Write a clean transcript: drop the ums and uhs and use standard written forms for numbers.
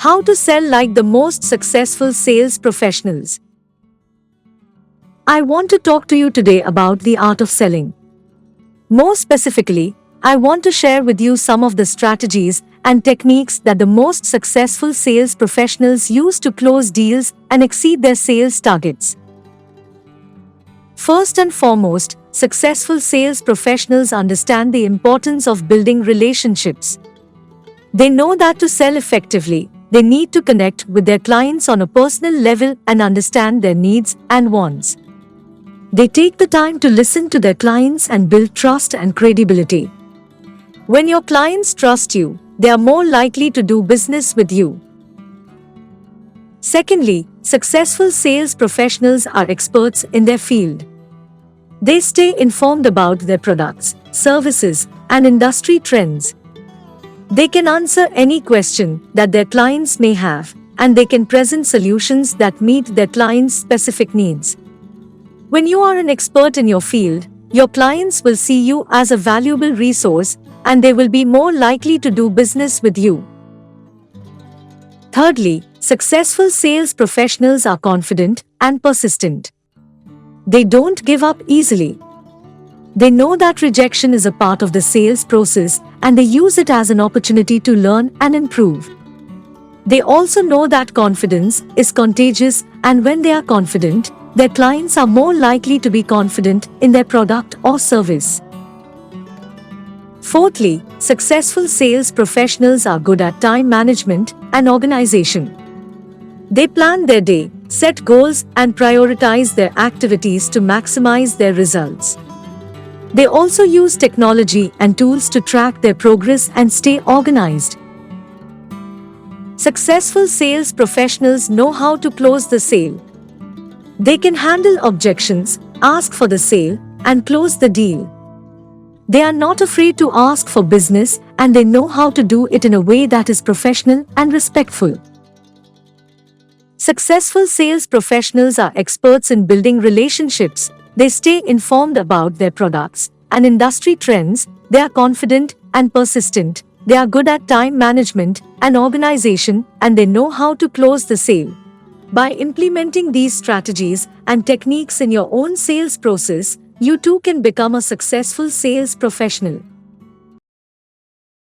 How to sell like the most successful sales professionals. I want to talk to you today about the art of selling. More specifically, I want to share with you some of the strategies and techniques that the most successful sales professionals use to close deals and exceed their sales targets. First and foremost, successful sales professionals understand the importance of building relationships. They know that to sell effectively, they need to connect with their clients on a personal level and understand their needs and wants. They take the time to listen to their clients and build trust and credibility. When your clients trust you, they are more likely to do business with you. Secondly, successful sales professionals are experts in their field. They stay informed about their products, services, and industry trends. They can answer any question that their clients may have, and they can present solutions that meet their clients' specific needs. When you are an expert in your field, your clients will see you as a valuable resource, and they will be more likely to do business with you. Thirdly, successful sales professionals are confident and persistent. They don't give up easily. They know that rejection is a part of the sales process, and they use it as an opportunity to learn and improve. They also know that confidence is contagious, and when they are confident, their clients are more likely to be confident in their product or service. Fourthly, successful sales professionals are good at time management and organization. They plan their day, set goals, and prioritize their activities to maximize their results. They also use technology and tools to track their progress and stay organized. Successful sales professionals know how to close the sale. They can handle objections, ask for the sale, and close the deal. They are not afraid to ask for business, and they know how to do it in a way that is professional and respectful. Successful sales professionals are experts in building relationships. They stay informed about their products and industry trends. They are confident and persistent. They are good at time management and organization, and they know how to close the sale. By implementing these strategies and techniques in your own sales process, you too can become a successful sales professional.